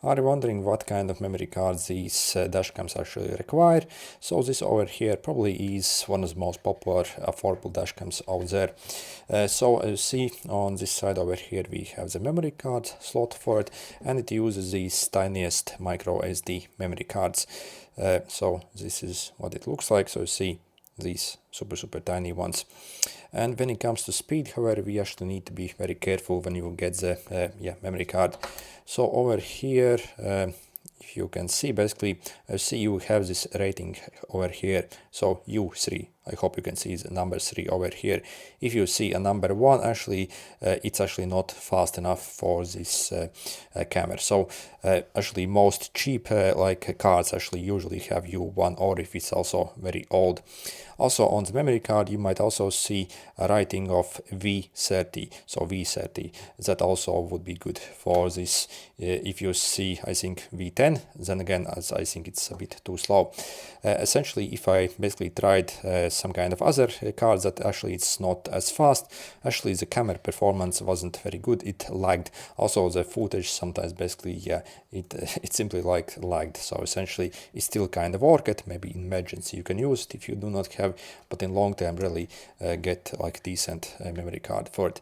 Are you wondering what kind of memory cards these dashcams actually require? So this over here probably is one of the most popular affordable dashcams out there. So as you see on this side over here we have the memory card slot for it, and it uses these tiniest micro SD memory cards. So this is what it looks like. So you see these super tiny ones. And when it comes to speed, however, we actually need to be very careful when you get the memory card. So over here, if you can see, basically, you have this rating over here. So U3, I hope you can see the number 3 over here. If you see a number 1, actually, it's actually not fast enough for this camera. So actually, most cheap cards actually usually have U1, or if it's also very old. Also on the memory card, you might also see a rating of V30. So V30, that also would be good for this. If you see, I think V10, then again, as I think it's a bit too slow. Essentially, if I basically tried some kind of other cards that actually it's not as fast, actually the camera performance wasn't very good. It lagged. Also the footage sometimes basically, it simply lagged. So essentially it still kind of worked. Maybe in emergency you can use it if you do not have, but in long term really get like decent memory card for it.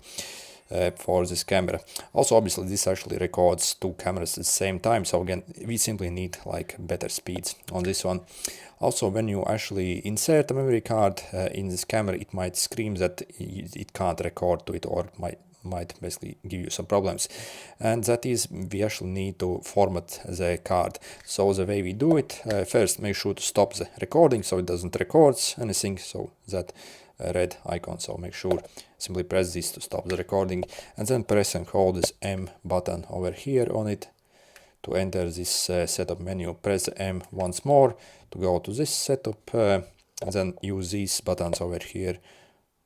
For this camera. Also, obviously, this actually records 2 cameras at the same time. So again, we simply need like better speeds on this one. Also, when you actually insert a memory card in this camera, it might scream that it can't record to it, or it might basically give you some problems. And that is, we actually need to format the card. So the way we do it, first make sure to stop the recording so it doesn't record anything. So that red icon, so make sure simply press this to stop the recording, and then press and hold this M button over here on it to enter this setup menu. Press M once more to go to this setup, and then use these buttons over here.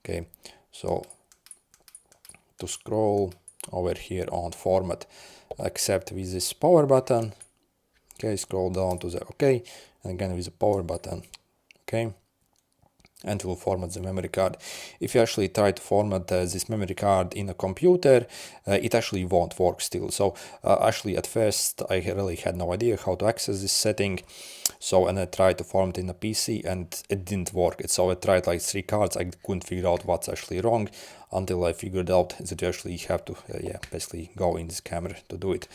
Okay, so to scroll over here on format, accept with this power button. Okay, scroll down to the OK, and again with the power button. Okay, and will format the memory card. If you actually try to format this memory card in a computer, it actually won't work still. So actually at first I really had no idea how to access this setting. So, and I tried to format in a PC and it didn't work. So I tried like 3 cards, I couldn't figure out what's actually wrong until I figured out that you actually have to basically go in this camera to do it.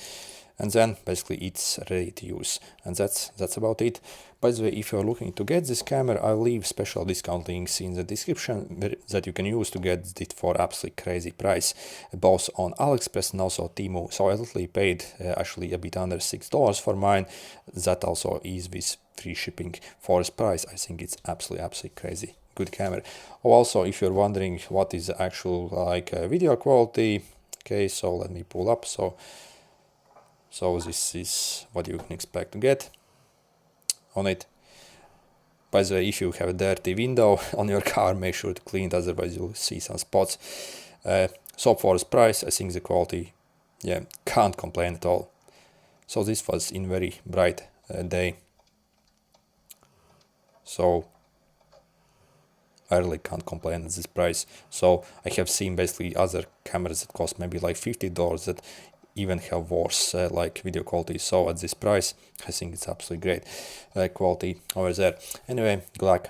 And then basically it's ready to use, and that's about it. By the way, if you're looking to get this camera, I'll leave special discount links in the description that you can use to get it for absolutely crazy price, both on AliExpress and also Temu. So I literally paid actually a bit under $6 for mine. That also is with free shipping for this price. I think it's absolutely crazy good camera. Also, if you're wondering what is the actual video quality, okay, so let me pull up. So this is what you can expect to get on it. By the way, if you have a dirty window on your car, make sure to clean it, otherwise you'll see some spots. So for this price, I think the quality, can't complain at all. So this was in very bright day. So I really can't complain at this price. So I have seen basically other cameras that cost maybe like $50 that even have worse video quality. So at this price, I think it's absolutely great quality over there. Anyway, good luck.